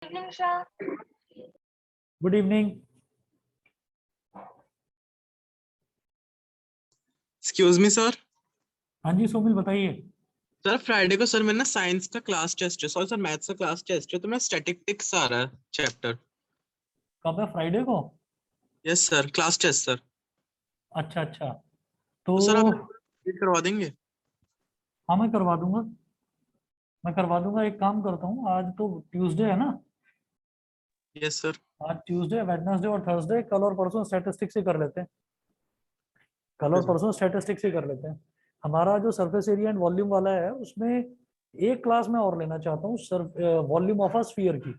Evening Shah. Good evening. Excuse me sir. हाँ जी सोमिल बताइए। Sir Friday को सर मेरा ना साइंस का क्लास टेस्ट है, सॉरी सर मैथ्स का क्लास टेस्ट है, तो मेरा स्टैटिस्टिक्स आ रहा है चैप्टर। कब है? फ्राइडे को? Yes sir, class test sir. अच्छा अच्छा। तो तो सर आप मेरे करवा देंगे? हाँ मैं करवा दूंगा। मैं करवा दूंगा। एक काम करता हूँ, आज तो ट्यूसडे है ना। Yes sir. आज ट्यूसडे, वेडनेसडे और थर्सडे, कल और परसों स्टैटिस्टिक्स ही कर लेते हैं। कल ओके और सर। परसों स्टैटिस्टिक्स ही कर लेते हैं। हमारा जो सरफेस एरिया एंड वॉल्यूम वाला है उसमें एक क्लास मैं और लेना चाहता हूँ, sir volume of a sphere की।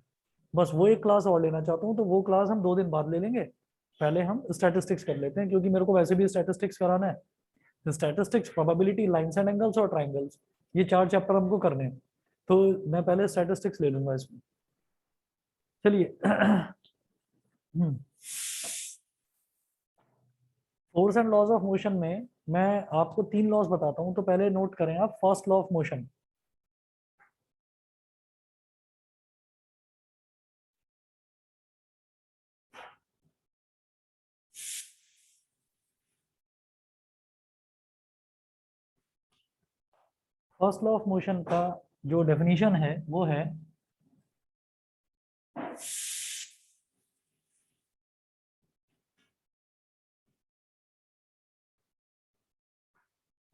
बस वो एक क्लास और लेना चाहता हूँ, तो वो क्लास हम 2 दिन बाद ले लेंगे। पहले हम स्टैटिस्टिक्स कर लेते हैं, क्योंकि मेरे को वैसे भी स्टैटिस्टिक्स कराना है। Statistics, probability, lines and angles और ट्राइंगल्स, ये 4 चैप्टर हमको करने हैं। तो मैं पहले स्टैटिस्टिक्स ले लूंगा इसमें। चलिए। Force and laws of motion में मैं आपको 3 लॉज बताता हूं, तो पहले नोट करें आप first law of motion. First law of motion का जो डेफिनेशन है वो है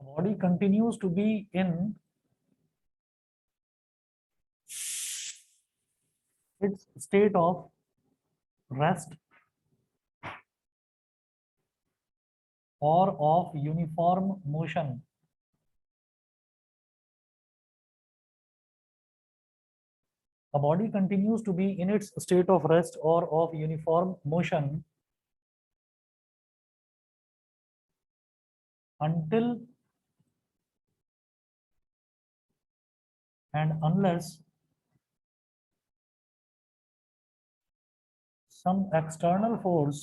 body continues to be in its state of rest or of uniform motion. A body continues to be in its state of rest or of uniform motion until and unless some external force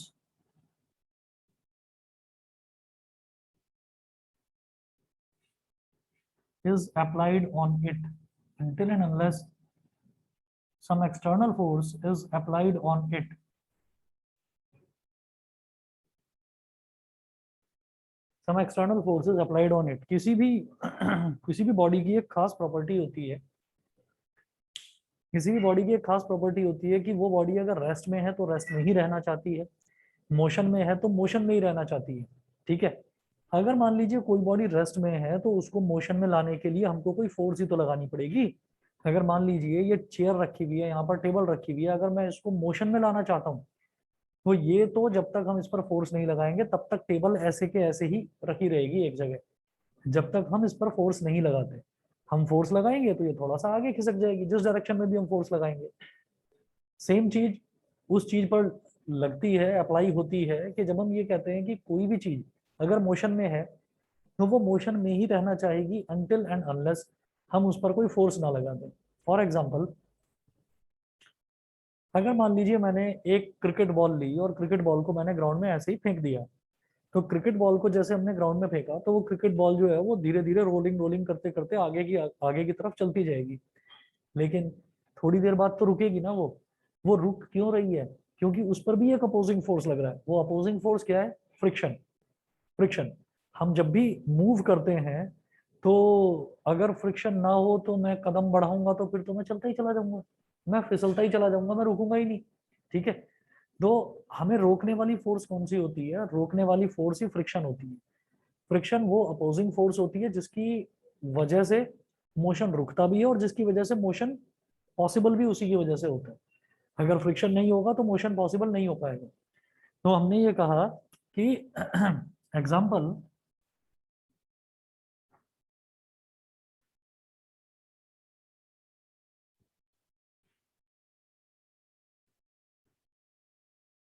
is applied on it. Until and unless some external force is applied on it. Some external forces applied on it. किसी भी body की एक खास property होती है। किसी भी body की एक खास प्रॉपर्टी होती है कि वो बॉडी अगर रेस्ट में है तो रेस्ट में ही रहना चाहती है, मोशन में है तो मोशन में ही रहना चाहती है। ठीक है। अगर मान लीजिए कोई बॉडी रेस्ट में है तो उसको मोशन में लाने के लिए हमको कोई फोर्स ही तो लगानी पड़ेगी। अगर मान लीजिए ये चेयर रखी हुई है, यहाँ पर टेबल रखी हुई है, अगर मैं इसको मोशन में लाना चाहता हूँ तो ये तो जब तक हम इस पर फोर्स नहीं लगाएंगे तब तक टेबल ऐसे के ऐसे ही रखी रहेगी एक जगह, जब तक हम इस पर फोर्स नहीं लगाते। हम फोर्स लगाएंगे तो ये थोड़ा सा आगे खिसक जाएगी, जिस डायरेक्शन में भी हम फोर्स लगाएंगे। सेम चीज उस चीज पर लगती है, अप्लाई होती है कि जब हम ये कहते हैं कि कोई भी चीज अगर मोशन में है तो वो मोशन में ही रहना चाहेगी अनटिल एंड अनलेस हम उस पर कोई फोर्स ना लगा दें। फॉर एग्जाम्पल, अगर मान लीजिए मैंने एक क्रिकेट बॉल ली और क्रिकेट बॉल को मैंने ग्राउंड में ऐसे ही फेंक दिया, तो क्रिकेट बॉल को जैसे हमने ग्राउंड में फेंका तो वो क्रिकेट बॉल जो है वो धीरे धीरे रोलिंग रोलिंग करते करते आगे की तरफ चलती जाएगी। लेकिन थोड़ी देर बाद तो रुकेगी ना वो रुक क्यों रही है? क्योंकि उस पर भी एक अपोजिंग फोर्स लग रहा है। वो अपोजिंग फोर्स क्या है? फ्रिक्शन। फ्रिक्शन। हम जब भी मूव करते हैं तो अगर फ्रिक्शन ना हो तो मैं कदम बढ़ाऊंगा तो फिर तो मैं चलता ही चला जाऊंगा, मैं फिसलता ही चला जाऊंगा, मैं रुकूंगा ही नहीं। ठीक है। तो हमें रोकने वाली फोर्स कौन सी होती है? रोकने वाली फोर्स ही फ्रिक्शन होती है। फ्रिक्शन वो अपोजिंग फोर्स होती है जिसकी वजह से मोशन रुकता भी है और जिसकी वजह से मोशन पॉसिबल भी उसी की वजह से होता है। अगर फ्रिक्शन नहीं होगा तो मोशन पॉसिबल नहीं हो पाएगा। तो हमने ये कहा कि example,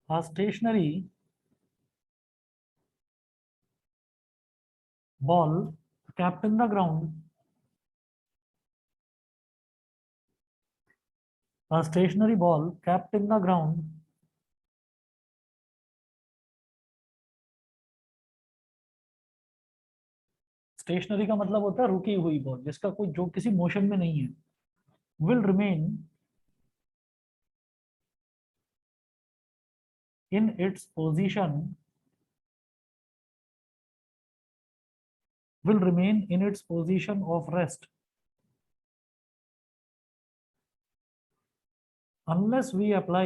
a stationary ball kept in the ground, a stationary ball kept in the ground stationary का मतलब होता है रुकी हुई बॉल, जिसका कोई जो किसी मोशन में नहीं है, will remain in its position will remain in its position of rest unless we apply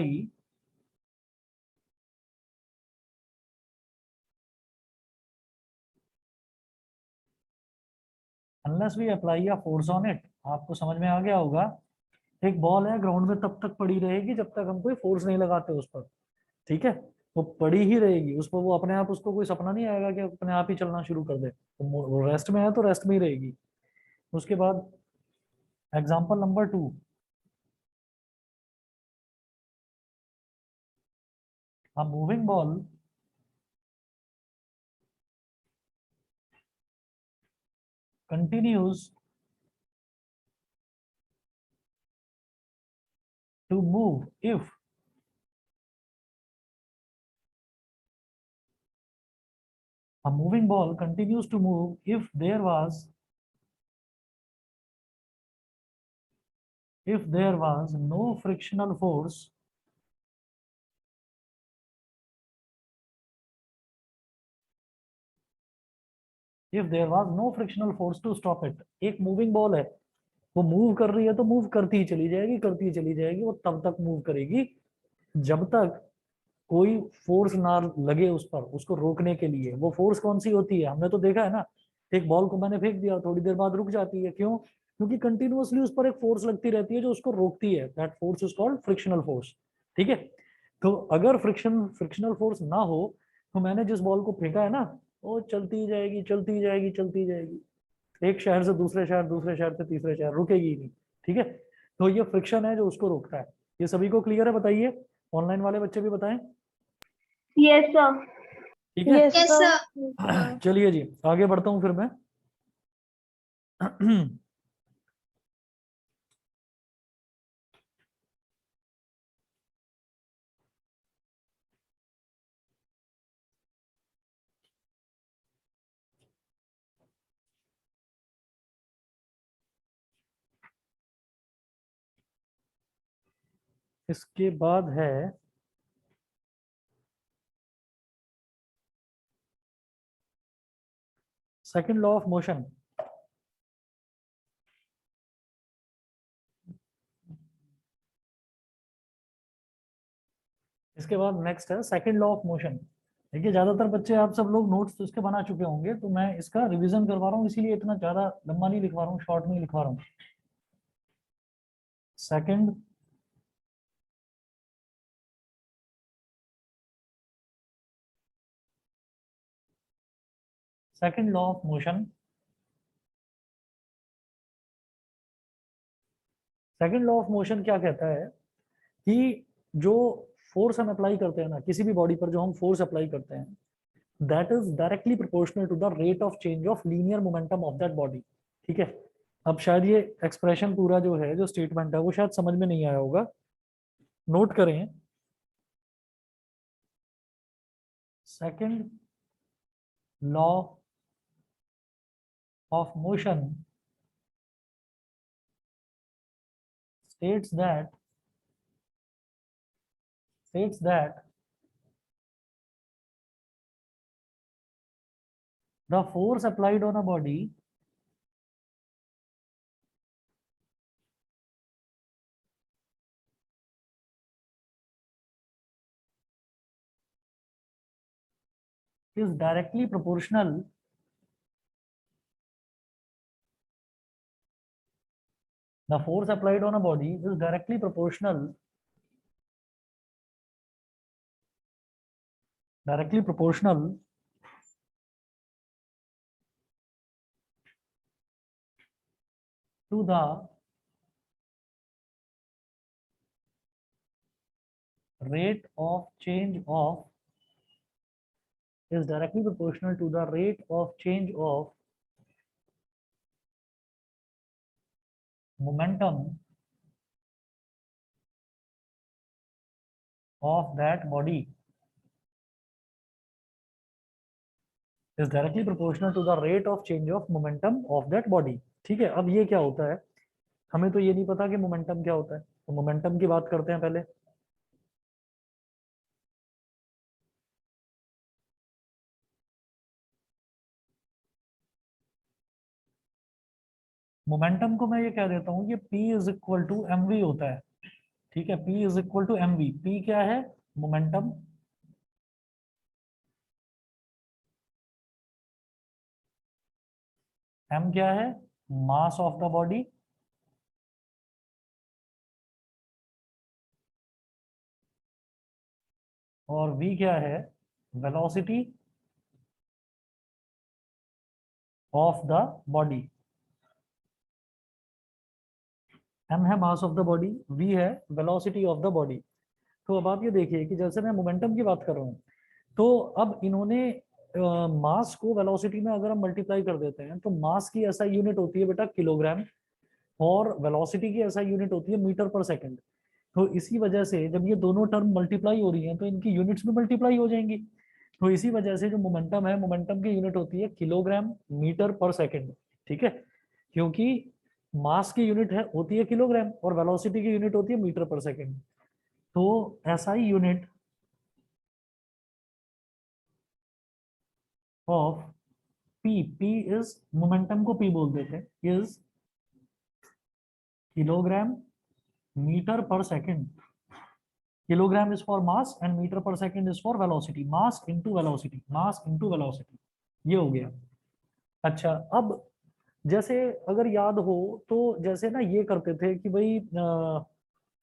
a force on it। आपको समझ में आ गया होगा, एक बॉल है ग्राउंड में तब तक पड़ी रहेगी जब तक हम कोई फोर्स नहीं लगाते उस पर, ठीक है। वो पड़ी ही रहेगी उस पर, वो अपने आप, उसको कोई सपना नहीं आएगा कि अपने आप ही चलना शुरू कर दे। तो वो रेस्ट में है तो रेस्ट में ही रहेगी। उसके बाद example number 2, a moving ball continues to move if a moving ball continues to move if there was no frictional force to stop it। एक मूविंग बॉल है, वो मूव कर रही है तो मूव करती ही चली जाएगी, करती ही चली जाएगी, वो तब तक मूव करेगी जब तक कोई फोर्स ना लगे उस पर, उसको रोकने के लिए। वो फोर्स कौन सी होती है, हमने तो देखा है ना, एक बॉल को मैंने फेंक दिया, थोड़ी देर बाद रुक जाती है, क्यों? क्योंकि कंटिन्यूअसली उस पर एक फोर्स लगती रहती है जो उसको रोकती है। That force is called frictional force, ठीक है। तो अगर फ्रिक्शनल फोर्स ना हो तो मैंने जिस बॉल को फेंका है ना, वो चलती जाएगी, चलती जाएगी, चलती जाएगी, एक शहर से दूसरे शहर, दूसरे शहर से तीसरे शहर, रुकेगी ही नहीं, ठीक है। तो ये फ्रिक्शन है जो उसको रोकता है। ये सभी को क्लियर है? बताइए, ऑनलाइन वाले बच्चे भी बताएं। Yes sir. ठीक है, यस सर। चलिए जी आगे बढ़ता हूं फिर मैं। इसके बाद है सेकंड लॉ ऑफ मोशन। इसके बाद नेक्स्ट है सेकंड लॉ ऑफ मोशन। देखिए ज्यादातर बच्चे, आप सब लोग नोट्स तो इसके बना चुके होंगे, तो मैं इसका रिवीजन करवा रहा हूँ, इसीलिए इतना ज्यादा लंबा नहीं लिखवा रहा हूँ, शॉर्ट में लिखवा रहा हूँ। Second law of motion. Second law of motion क्या कहता है कि जो फोर्स हम अप्लाई करते हैं ना किसी भी बॉडी पर, जो हम फोर्स अप्लाई करते हैं, that is directly proportional to the rate of change of linear momentum of that body, ठीक है। अब शायद ये एक्सप्रेशन पूरा जो है, जो स्टेटमेंट है, वो शायद समझ में नहीं आया होगा, नोट करें। Second law of motion states that the force applied on a body is directly proportional the force applied on a body is directly proportional to the rate of change of momentum of that body is directly proportional to the rate of change of momentum of that body, ठीक है। अब ये क्या होता है, हमें तो ये नहीं पता कि मोमेंटम क्या होता है, तो मोमेंटम की बात करते हैं पहले। मोमेंटम को मैं ये कह देता हूँ, ये P is equal to mv होता है, ठीक है, P is equal to mv। P क्या है? मोमेंटम, m क्या है? मास ऑफ द बॉडी, और v क्या है? Velocity of the body. m है mass of the body, v है वेलोसिटी ऑफ द बॉडी। तो अब आप ये देखिए कि जैसे मैं मोमेंटम की बात कर रहा हूँ, तो अब इन्होंने मास को वेलोसिटी में अगर हम मल्टीप्लाई कर देते हैं, तो मास की ऐसा यूनिट होती है बेटा किलोग्राम, और वेलोसिटी की ऐसा यूनिट होती है मीटर पर सेकंड। तो इसी वजह से जब ये दोनों टर्म मल्टीप्लाई हो रही हैं, तो इनकी यूनिट्स भी मल्टीप्लाई हो जाएंगी। तो इसी वजह से जो मोमेंटम है, मोमेंटम की यूनिट होती है किलोग्राम मीटर पर सेकंड, ठीक है, क्योंकि मास की यूनिट है होती है किलोग्राम और वेलोसिटी की यूनिट होती है मीटर पर सेकंड। तो ऐसा ही unit of P, P is, momentum को पी बोल देते हैं, इज kilogram metre per second. Kilogram is for mass and metre per second is for velocity, mass into velocity, mass into velocity, ये हो गया। अच्छा, अब जैसे अगर याद हो तो जैसे ना ये करते थे कि भाई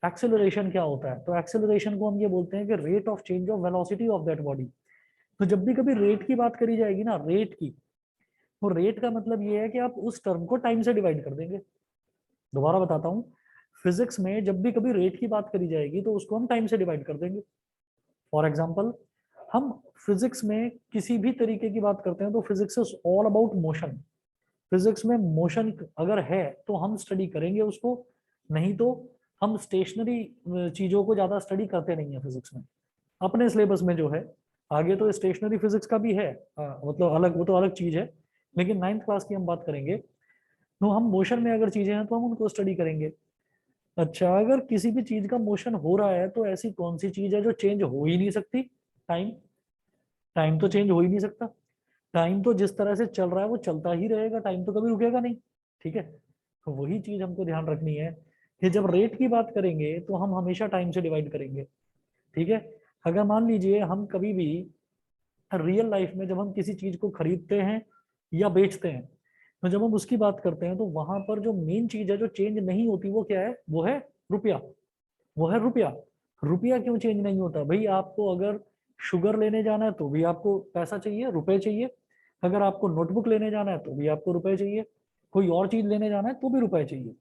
एक्सेलरेशन क्या होता है, तो एक्सेलरेशन को हम ये बोलते हैं कि rate of change of velocity of that body. तो जब भी कभी रेट की बात करी जाएगी ना, रेट की, तो रेट का मतलब ये है कि आप उस टर्म को टाइम से डिवाइड कर देंगे। दोबारा बताता हूँ, फिजिक्स में जब भी कभी रेट की बात करी जाएगी तो उसको हम टाइम से डिवाइड कर देंगे। फॉर एग्जाम्पल, हम फिजिक्स में किसी भी तरीके की बात करते हैं तो physics is all about motion. Physics में मोशन अगर है तो हम स्टडी करेंगे उसको, नहीं तो हम स्टेशनरी चीजों को ज्यादा स्टडी करते नहीं है फिजिक्स में। अपने सिलेबस में जो है, आगे तो स्टेशनरी फिजिक्स का भी है, मतलब अलग, वो तो अलग चीज है, लेकिन 9th क्लास की हम बात करेंगे, तो हम मोशन में अगर चीजें हैं तो हम उनको स्टडी करेंगे। अच्छा, अगर किसी भी चीज का मोशन हो रहा है तो ऐसी कौन सी चीज है जो चेंज हो ही नहीं सकती? टाइम। टाइम तो चेंज हो ही नहीं सकता। टाइम तो जिस तरह से चल रहा है वो चलता ही रहेगा, टाइम तो कभी रुकेगा नहीं, ठीक है। तो वही चीज हमको ध्यान रखनी है कि जब रेट की बात करेंगे तो हम हमेशा टाइम से डिवाइड करेंगे, ठीक है। अगर मान लीजिए हम कभी भी रियल लाइफ में जब हम किसी चीज को खरीदते हैं या बेचते हैं, तो जब हम उसकी बात करते हैं तो वहां पर जो मेन चीज है जो चेंज नहीं होती वो क्या है? वो है रुपया, वो है रुपया। रुपया क्यों चेंज नहीं होता? भाई आपको अगर शुगर लेने जाना है तो भी आपको पैसा चाहिए, रुपए चाहिए। अगर आपको नोटबुक लेने जाना है तो भी आपको रुपए चाहिए। कोई और चीज लेने जाना है तो भी रुपए चाहिए।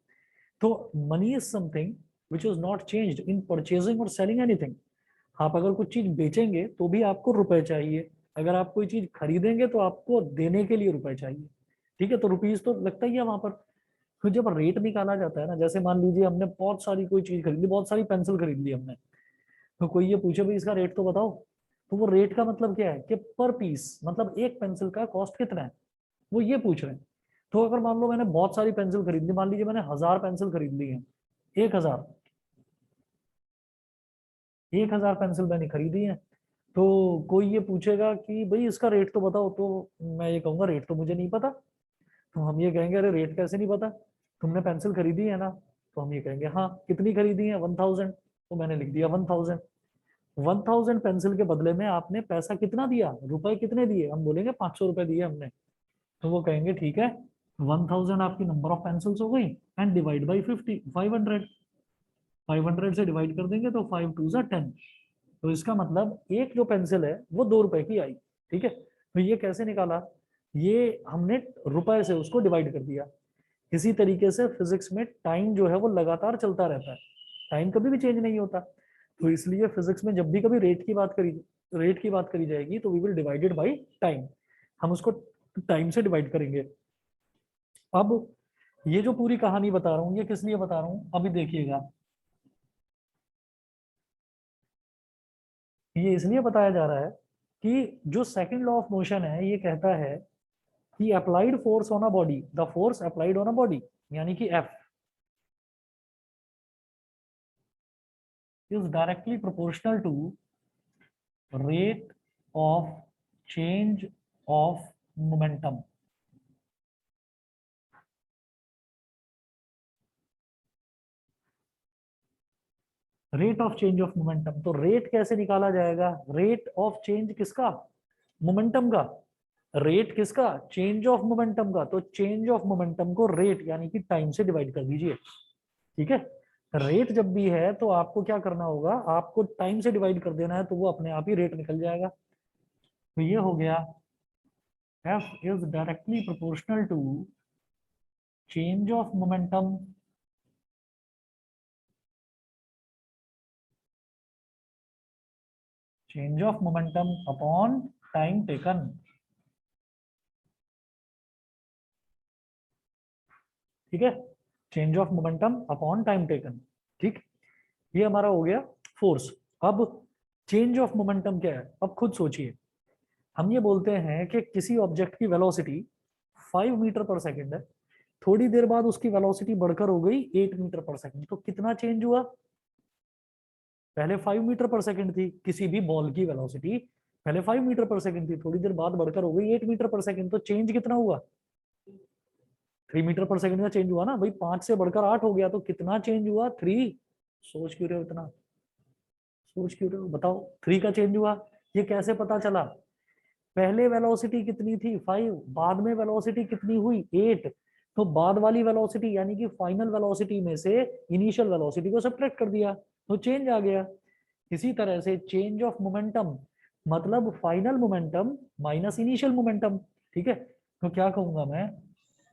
तो money is something which is not changed in purchasing और सेलिंग एनीथिंग। आप अगर कुछ चीज बेचेंगे तो भी आपको रुपए चाहिए, अगर आप कोई चीज खरीदेंगे तो आपको देने के लिए रुपए चाहिए, ठीक है। तो रुपीज तो लगता ही है वहां पर। तो जब रेट निकाला जाता है ना, जैसे मान लीजिए हमने बहुत सारी कोई चीज खरीद ली, बहुत सारी पेंसिल खरीद ली हमने, तो कोई ये पूछे भाई इसका रेट तो बताओ, तो वो रेट का मतलब क्या है कि पर पीस, मतलब एक पेंसिल का कॉस्ट कितना है, वो ये पूछ रहे हैं। तो अगर मान लो मैंने बहुत सारी पेंसिल खरीद ली, मान लीजिए मैंने 1000 पेंसिल खरीद ली है, 1000, 1000 पेंसिल मैंने खरीदी है, तो कोई ये पूछेगा कि भाई इसका रेट तो बताओ, तो मैं ये कहूंगा रेट तो मुझे नहीं पता। तो हम ये कहेंगे अरे रेट कैसे नहीं पता, तुमने पेंसिल खरीदी है ना? तो हम ये कहेंगे हाँ, कितनी खरीदी है? 1000। तो मैंने लिख दिया 1000। 1000 पेंसिल के बदले में आपने पैसा कितना दिया, रुपए कितने दिए? हम बोलेंगे 500 रुपए दिए हमने। तो वो कहेंगे ठीक है, 1000 आपकी नंबर ऑफ पेंसिल्स हो गई, एंड डिवाइड बाई 50, 500। 500 से डिवाइड कर देंगे तो 5 2 ज़ा 10। तो इसका मतलब एक जो पेंसिल है वो 2 रुपए की आई, ठीक है। तो ये कैसे निकाला? ये हमने रुपए से उसको डिवाइड कर दिया। इसी तरीके से फिजिक्स में टाइम जो है वो लगातार चलता रहता है, टाइम कभी भी चेंज नहीं होता। तो इसलिए फिजिक्स में जब भी कभी रेट की बात करी जाएगी तो we will divided by time, हम उसको टाइम से डिवाइड करेंगे। अब ये जो पूरी कहानी बता रहा हूँ ये किस लिए बता रहा हूँ अभी देखिएगा। ये इसलिए बताया जा रहा है कि जो सेकंड लॉ ऑफ मोशन है ये कहता है कि applied force on a body, the force applied on a body, यानी कि F, is directly proportional to rate of change of momentum। Rate of change of momentum. तो रेट कैसे निकाला जाएगा? रेट ऑफ चेंज किसका? मोमेंटम का। Rate किसका? Change of momentum का। तो चेंज ऑफ मोमेंटम को रेट यानी कि टाइम से डिवाइड कर दीजिए। ठीक है, रेट जब भी है तो आपको क्या करना होगा, आपको टाइम से डिवाइड कर देना है, तो वो अपने आप ही रेट निकल जाएगा। तो ये हो गया F is directly proportional to change of momentum upon time taken। ठीक है, change of momentum upon time taken. ठीक, ये हमारा हो गया फोर्स। अब चेंज ऑफ मोमेंटम क्या है? अब खुद सोचिए, हम ये बोलते हैं कि किसी ऑब्जेक्ट की वेलोसिटी 5 मीटर पर सेकंड है, थोड़ी देर बाद उसकी वेलोसिटी बढ़कर हो गई 8 मीटर पर सेकंड। तो कितना चेंज हुआ? पहले 5 मीटर पर सेकंड थी किसी भी बॉल की वेलोसिटी, पहले 5 मीटर पर सेकंड थी, थोड़ी देर बाद बढ़कर हो गई 8 मीटर पर सेकंड। तो चेंज कितना हुआ? 3 मीटर पर सेकंड का चेंज हुआ ना भाई, 5 से बढ़कर 8 हो गया, तो कितना चेंज हुआ? 3। सोच क्यों रहे हो इतना? सोच क्यों रहे हो? बताओ, 3 का चेंज हुआ। ये कैसे पता चला? पहले वेलोसिटी कितनी थी? 5। बाद में वेलोसिटी कितनी हुई? 8। तो बाद वाली वेलोसिटी यानी कि फाइनल वेलोसिटी में से इनिशियल वेलोसिटी को सब्ट्रैक्ट कर दिया, तो चेंज आ गया। इसी तरह से चेंज ऑफ मोमेंटम मतलब final momentum minus initial momentum. ठीक है, तो क्या कहूंगा मैं?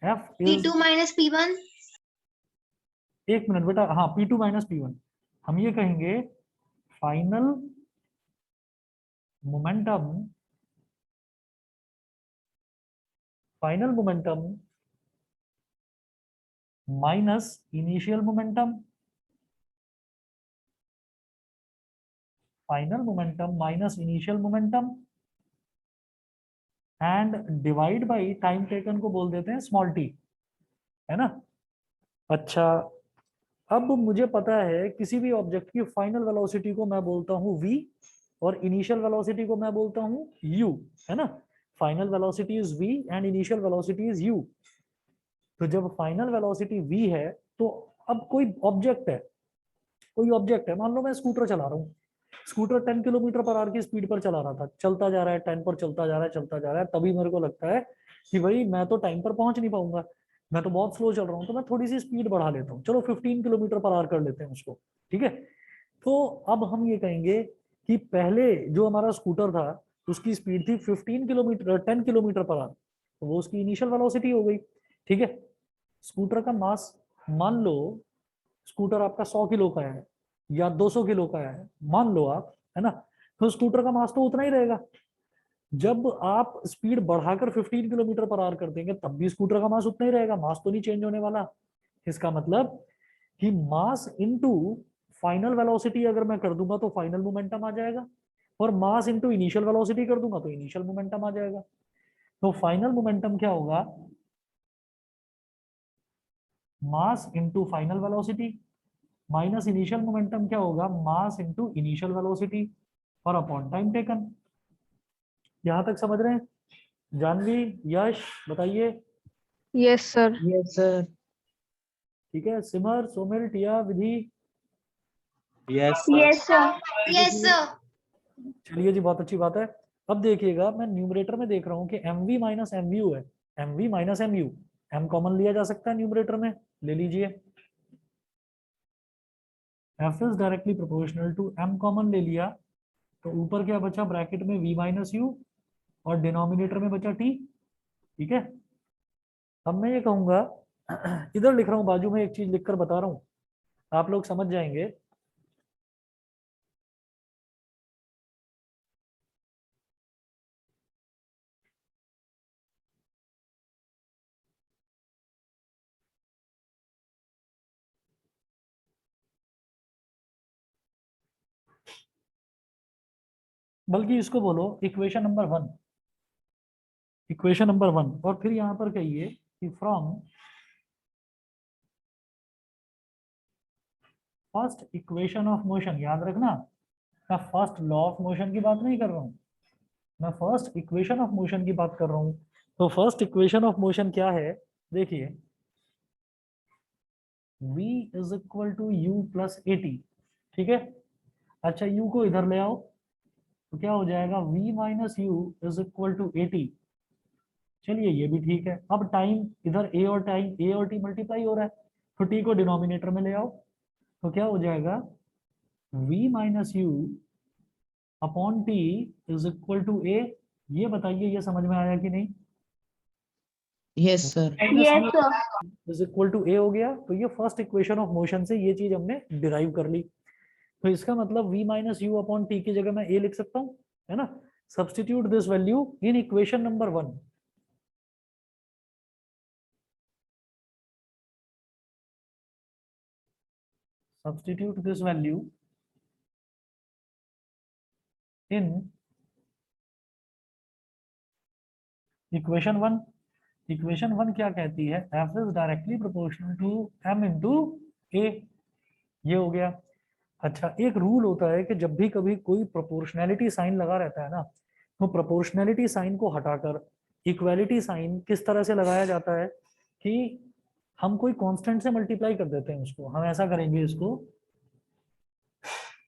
F is P2 minus P1। एक मिनट बेटा, हाँ P2 माइनस P1। हम ये कहेंगे final momentum, final momentum minus initial momentum, final momentum minus initial momentum and divide by time taken को बोल देते हैं स्मॉल टी, है ना। अच्छा, अब मुझे पता है किसी भी ऑब्जेक्ट की फाइनल वेलोसिटी को मैं बोलता हूँ v और इनिशियल वेलोसिटी को मैं बोलता हूँ u, है ना। Final velocity is v and initial velocity is u। तो जब फाइनल वेलोसिटी v है, तो अब कोई ऑब्जेक्ट है, कोई ऑब्जेक्ट है, मान लो मैं स्कूटर चला रहा हूँ, स्कूटर 10 किलोमीटर पर आवर की स्पीड पर चला रहा था, चलता जा रहा है 10 पर, चलता जा रहा है, चलता जा रहा है। तभी मेरे को लगता है कि भाई मैं तो टाइम पर पहुंच नहीं पाऊंगा, मैं तो बहुत स्लो चल रहा हूँ, तो मैं थोड़ी सी स्पीड बढ़ा लेता हूँ, चलो 15 किलोमीटर पर आवर कर लेते हैं उसको। ठीक है, तो अब हम ये कहेंगे कि पहले जो हमारा स्कूटर था उसकी स्पीड थी 15 किलोमीटर 10 किलोमीटर पर आवर, तो वो उसकी इनिशियल वेलोसिटी हो गई। ठीक है, स्कूटर का मास, मान लो स्कूटर आपका 100 किलो का है या 200 किलो का है, मान लो आप, है ना, तो स्कूटर का मास तो उतना ही रहेगा। जब आप स्पीड बढ़ाकर 15 किलोमीटर पर आवर कर देंगे तब भी स्कूटर का मास उतना ही रहेगा, मास तो नहीं चेंज होने वाला। इसका मतलब कि मास इनटू फाइनल वेलोसिटी अगर मैं कर दूंगा तो फाइनल मोमेंटम आ जाएगा, और मास इनटू इनिशियल वेलोसिटी कर दूंगा तो इनिशियल मोमेंटम आ जाएगा। तो फाइनल मोमेंटम क्या होगा? Mass into final velocity minus initial momentum क्या होगा? मास इनटू इनिशियल वेलोसिटी और अपॉन टाइम टेकन। यहां तक समझ रहे हैं? जानवी, यश, बताइए। Yes sir. Yes sir. ठीक है, Simar, Somil, Tia, Vidhi. Yes Yes sir। Yes sir। चलिए जी, बहुत अच्छी बात है। अब देखिएगा, मैं न्यूमरेटर में देख रहा हूँ कि mv माइनस एमयू है, mv minus m u, m common लिया जा सकता है न्यूमरेटर में, ले लीजिए। f is directly proportional to m, common ले लिया, तो ऊपर क्या बचा ब्रैकेट में v माइनस यू, और डिनोमिनेटर में बचा t। ठीक है, अब मैं ये कहूंगा इधर लिख रहा हूँ, बाजू में एक चीज लिखकर बता रहा हूँ, आप लोग समझ जाएंगे। बल्कि इसको बोलो इक्वेशन नंबर 1, इक्वेशन नंबर 1, और फिर यहां पर कहिए कि from first equation of motion, याद रखना मैं फर्स्ट लॉ ऑफ मोशन की बात नहीं कर रहा हूं, मैं फर्स्ट इक्वेशन ऑफ मोशन की बात कर रहा हूं। तो फर्स्ट इक्वेशन ऑफ मोशन क्या है? देखिए, v is equal to u plus at। ठीक है। अच्छा u को इधर ले आओ तो क्या हो जाएगा, v minus u is equal to a t. चलिए ये भी ठीक है। अब टाइम इधर a और t मल्टीप्लाई हो रहा है, तो t को डिनोमिनेटर में ले आओ तो क्या हो जाएगा, v minus you upon T is equal to A. ये बताइए ये समझ में आया कि नहीं? Yes sir. Yes, sir. Is equal to A हो गया, तो ये फर्स्ट इक्वेशन ऑफ मोशन से ये चीज हमने डिराइव कर ली। तो इसका मतलब v minus you upon t की जगह मैं a लिख सकता हूँ, है ना। Substitute this value in equation number 1। Substitute this value in equation 1। Equation 1 क्या कहती है, f is directly proportional to m into a। ये हो गया। अच्छा, एक रूल होता है कि जब भी कभी कोई प्रोपोर्शनैलिटी साइन लगा रहता है ना, तो प्रोपोर्शनैलिटी साइन को हटाकर इक्वालिटी साइन किस तरह से लगाया जाता है कि हम कोई कांस्टेंट से मल्टीप्लाई कर देते हैं उसको। हम ऐसा करेंगे इसको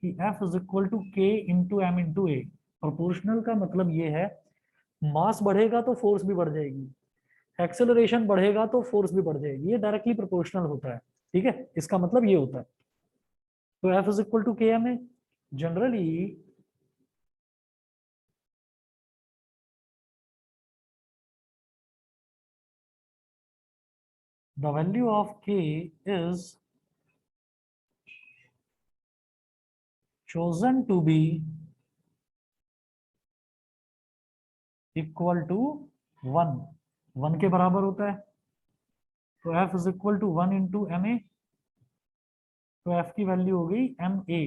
कि f is equal to k into m into a. Proportional का मतलब ये है, मास बढ़ेगा तो फोर्स भी बढ़ जाएगी, एक्सेलरेशन बढ़ेगा तो फोर्स भी बढ़ जाएगी। ये डायरेक्टली प्रोपोर्शनल होता है, ठीक है। इसका मतलब ये होता है। तो f इज इक्वल टू के एम है। Generally the value of k is chosen to be equal to 1। 1 के बराबर होता है, तो f is equal to 1 into m a. तो f की वैल्यू हो गई एम ए।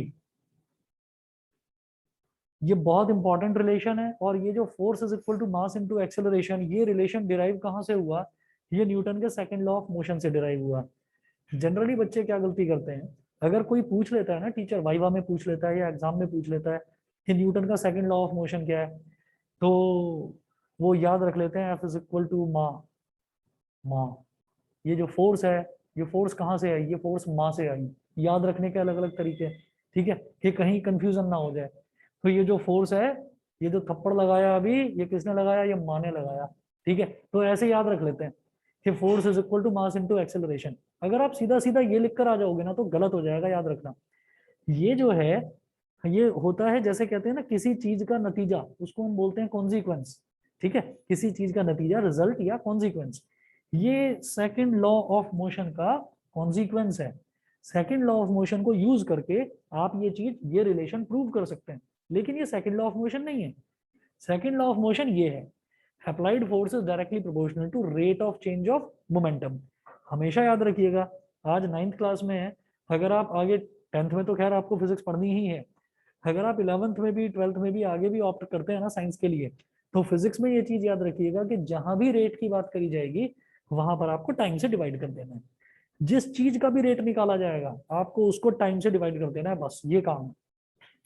ये बहुत इंपॉर्टेंट रिलेशन है। और ये जो force is equal to mass into acceleration, ये रिलेशन डिराइव कहाँ से हुआ, ये न्यूटन के सेकंड लॉ ऑफ मोशन से डिराइव हुआ। जनरली बच्चे क्या गलती करते हैं, अगर कोई पूछ लेता है ना, टीचर वाइवा में पूछ लेता है या एग्जाम में पूछ लेता है कि न्यूटन का सेकंड लॉ ऑफ मोशन क्या है, तो वो याद रख लेते हैं एफ इज इक्वल टू मा। मा, ये जो फोर्स है, ये फोर्स कहाँ से आई, ये फोर्स माँ से आई। याद रखने के अलग अलग तरीके हैं, ठीक है, कि कहीं कंफ्यूजन ना हो जाए। तो ये जो फोर्स है, ये जो थप्पड़ लगाया अभी, ये किसने लगाया, ये माँ ने लगाया, ठीक है। तो ऐसे याद रख लेते हैं कि force is equal to mass into acceleration. अगर आप सीधा सीधा ये लिखकर आ जाओगे ना तो गलत हो जाएगा, याद रखना। ये जो है, ये होता है जैसे कहते हैं ना, किसी चीज का नतीजा, उसको हम बोलते हैं कॉन्सिक्वेंस, ठीक है। किसी चीज का नतीजा, रिजल्ट या कॉन्सिक्वेंस, ये सेकंड लॉ ऑफ मोशन का कॉन्सिक्वेंस है। सेकंड लॉ ऑफ मोशन को यूज करके आप ये चीज, ये रिलेशन प्रूव कर सकते हैं। लेकिन ये सेकंड लॉ ऑफ मोशन नहीं है। सेकंड लॉ ऑफ मोशन ये है, applied force is directly proportional to rate of change of momentum. हमेशा याद रखिएगा, आज 9th क्लास में है, अगर आप आगे 10th में तो खैर आपको फिजिक्स पढ़नी ही है, अगर आप 11th में भी 12th में भी आगे भी ऑप्ट करते हैं ना साइंस के लिए, तो फिजिक्स में ये चीज याद रखिएगा कि जहां भी रेट की बात करी जाएगी वहां पर आपको टाइम से डिवाइड कर देना है। जिस चीज का भी रेट निकाला जाएगा आपको उसको टाइम से डिवाइड कर देना है, बस ये काम है,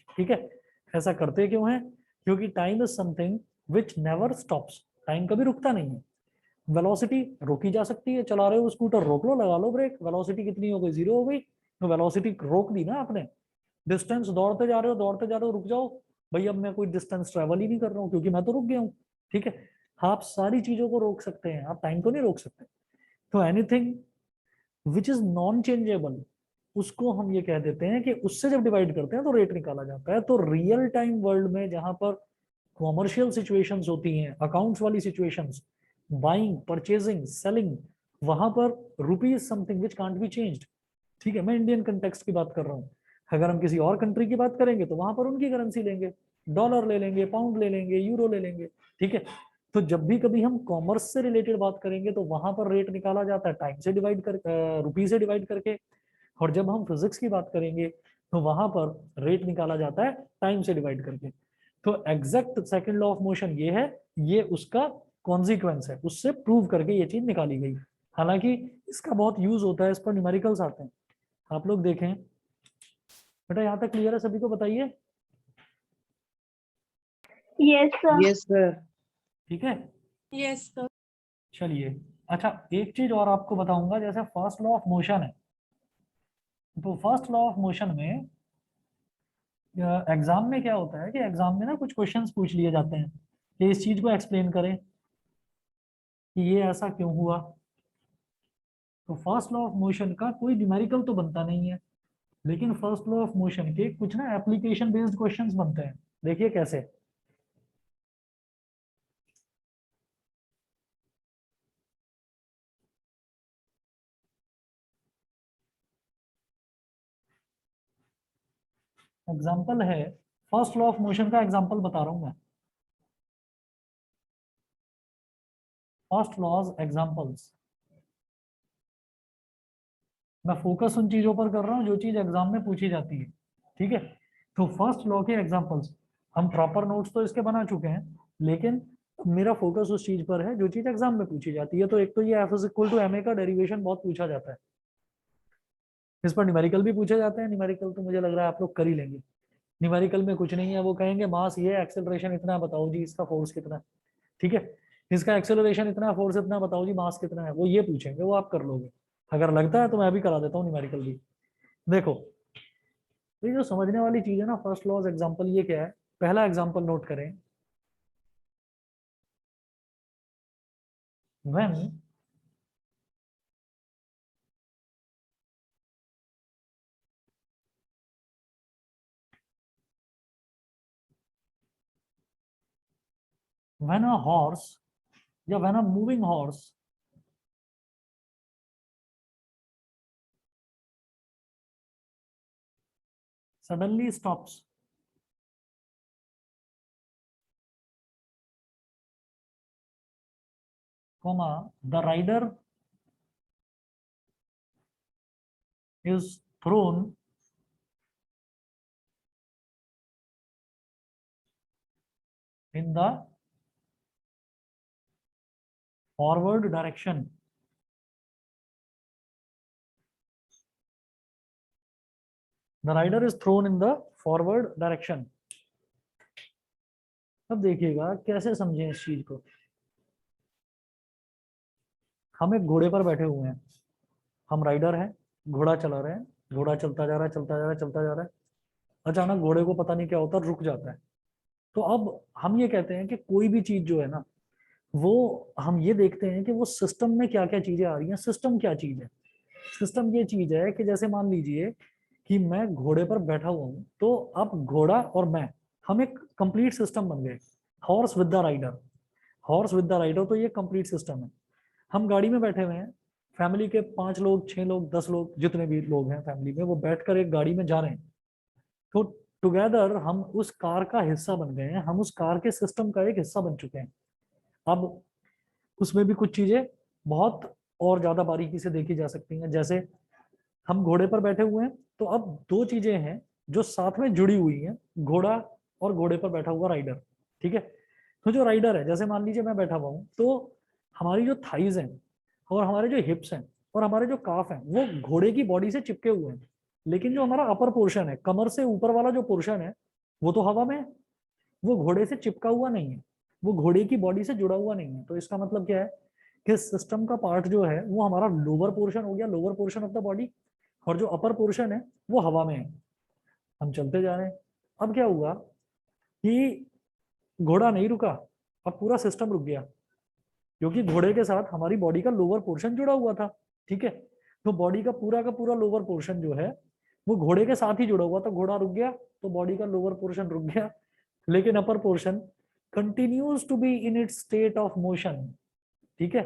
ठीक है। ऐसा करते क्यों है, क्योंकि time is something which never stops. Time कभी रुकता नहीं है। वेलोसिटी रोकी जा सकती है, चला रहे हो स्कूटर, रोक लो, लगा लो ब्रेक, वेलोसिटी कितनी हो गई, 0 हो गई, तो वेलोसिटी रोक दी ना आपने। डिस्टेंस दौड़ते जा रहे हो, रुक जाओ भाई, अब मैं कोई डिस्टेंस ट्रेवल ही नहीं कर रहा हूँ क्योंकि मैं तो रुक गया हूँ, ठीक है। आप सारी चीजों को रोक सकते हैं, आप टाइम को नहीं रोक सकते। तो anything which is non changeable, उसको हम ये कह देते हैं कि उससे जब डिवाइड करते हैं तो रेट निकाला जाता है। तो रियल टाइम वर्ल्ड में जहां पर कॉमर्शियल सिचुएशंस होती हैं, अकाउंट्स वाली सिचुएशंस, बाइंग, परचेजिंग, सेलिंग, वहां पर रुपी is something which can't be changed, ठीक है। मैं इंडियन कंटेक्स्ट की बात कर रहा हूँ। अगर हम किसी और कंट्री की बात करेंगे तो वहां पर उनकी करेंसी लेंगे, डॉलर ले लेंगे, पाउंड ले लेंगे, यूरो ले लेंगे, ठीक है। तो जब भी कभी हम कॉमर्स से रिलेटेड बात करेंगे तो वहां पर रेट निकाला जाता है टाइम से डिवाइड कर, रुपी से डिवाइड करके। और जब हम फिजिक्स की बात करेंगे तो वहां पर रेट निकाला जाता है टाइम से डिवाइड करके। तो exact second law of motion ये है, ये उसका कॉन्सिक्वेंस है, उससे प्रूव करके ये चीज निकाली गई। हालांकि इसका बहुत यूज होता है, इस पर न्यूमेरिकल्स आते हैं। आप लोग देखें बेटा, यहाँ तक क्लियर है सभी को, बताइए। Yes, sir. Yes sir. ठीक है, यस सर। चलिए। अच्छा, एक चीज और आपको बताऊंगा, जैसे फर्स्ट लॉ ऑफ मोशन है, तो फर्स्ट लॉ ऑफ मोशन में एग्जाम में क्या होता है कि एग्जाम में ना कुछ क्वेश्चंस पूछ लिए जाते हैं कि इस चीज को एक्सप्लेन करें कि ये ऐसा क्यों हुआ। तो फर्स्ट लॉ ऑफ मोशन का कोई न्यूमेरिकल तो बनता नहीं है, लेकिन फर्स्ट लॉ ऑफ मोशन के कुछ ना एप्लीकेशन बेस्ड क्वेश्चंस बनते हैं। देखिए कैसे। एग्जाम्पल है, फर्स्ट लॉ ऑफ मोशन का एग्जाम्पल बता रहा हूं मैं। फर्स्ट लॉज एग्जाम्पल्स, मैं फोकस उन चीजों पर कर रहा हूं जो चीज एग्जाम में पूछी जाती है। ठीक है, तो फर्स्ट लॉ के एग्जाम्पल्स, हम प्रॉपर नोट्स तो इसके बना चुके हैं, लेकिन मेरा फोकस उस चीज पर है जो चीज एग्जाम में पूछी जाती है। तो एक तो ये F is equal to m a का डेरिवेशन बहुत पूछा जाता है, इस पर न्यूमेरिकल भी पूछे जाते हैं। न्यूमेरिकल तो मुझे लग रहा है आप लोग कर ही लेंगे। न्यूमेरिकल में कुछ नहीं है, वो कहेंगे मास ये है, एक्सेलरेशन इतना है, बताओ जी इसका फोर्स कितना है। ठीक है, इसका एक्सेलरेशन इतना है, फोर्स इतना, बताओ जी मास कितना है। वो ये पूछेंगे, वो आप कर लोगे। अगर लगता है तो मैं भी करा देता हूँ न्यूमेरिकल भी। देखो, तो ये जो समझने वाली चीज है ना, फर्स्ट लॉज एग्जांपल, ये क्या है। पहला एग्जांपल नोट करें। व्हेन व्हेन अ हॉर्स या when a moving horse suddenly stops, the rider is thrown in the forward direction. The rider is thrown in the forward direction. अब देखिएगा कैसे समझें इस चीज को। हम एक घोड़े पर बैठे हुए हैं, हम राइडर हैं, घोड़ा चला रहे हैं, घोड़ा चलता जा रहा है, चलता जा रहा है, चलता जा रहा है। अचानक घोड़े को पता नहीं क्या होता, रुक जाता है। तो अब हम ये कहते हैं कि कोई भी चीज जो है ना, वो हम ये देखते हैं कि वो सिस्टम में क्या क्या चीजें आ रही हैं। सिस्टम क्या चीज है? सिस्टम ये चीज है कि जैसे मान लीजिए कि मैं घोड़े पर बैठा हुआ हूं, तो अब घोड़ा और मैं, हम एक कंप्लीट सिस्टम बन गए। Horse with the rider, horse with the rider, तो ये कंप्लीट सिस्टम है। हम गाड़ी में बैठे हुए हैं, फैमिली के 5 लोग, 6 लोग, 10 लोग, जितने भी लोग हैं फैमिली में, वो बैठकर एक गाड़ी में जा रहे हैं। तो टुगेदर हम उस कार का हिस्सा बन गए हैं, हम उस कार के सिस्टम का एक हिस्सा बन चुके हैं। अब उसमें भी कुछ चीजें बहुत और ज्यादा बारीकी से देखी जा सकती हैं। जैसे हम घोड़े पर बैठे हुए हैं, तो अब 2 चीजें हैं जो साथ में जुड़ी हुई हैं, घोड़ा और घोड़े पर बैठा हुआ राइडर। ठीक है, तो जो राइडर है, जैसे मान लीजिए मैं बैठा हुआ हूँ, तो हमारी जो थाइज हैं और हमारे जो हिप्स हैं और हमारे जो काफ हैं, वो घोड़े की बॉडी से चिपके हुए हैं। लेकिन जो हमारा अपर पोर्शन है, कमर से ऊपर वाला जो पोर्शन है, वो तो हवा में है, वो घोड़े से चिपका हुआ नहीं है, वो घोड़े की बॉडी से जुड़ा हुआ नहीं है। तो इसका मतलब क्या है कि सिस्टम का पार्ट जो है वो हमारा लोअर पोर्शन हो गया, lower portion of the body, और जो अपर पोर्शन है वो हवा में है। हम चलते जा रहे हैं। अब क्या हुआ कि घोड़ा नहीं रुका, अब पूरा सिस्टम रुक गया, क्योंकि घोड़े के साथ हमारी बॉडी का लोअर पोर्शन जुड़ा हुआ था। ठीक है, तो बॉडी का पूरा लोअर पोर्शन जो है वो घोड़े के साथ ही जुड़ा हुआ था। घोड़ा रुक गया तो बॉडी का लोअर पोर्शन रुक गया, लेकिन upper portion continues to be in its state of motion. ठीक है,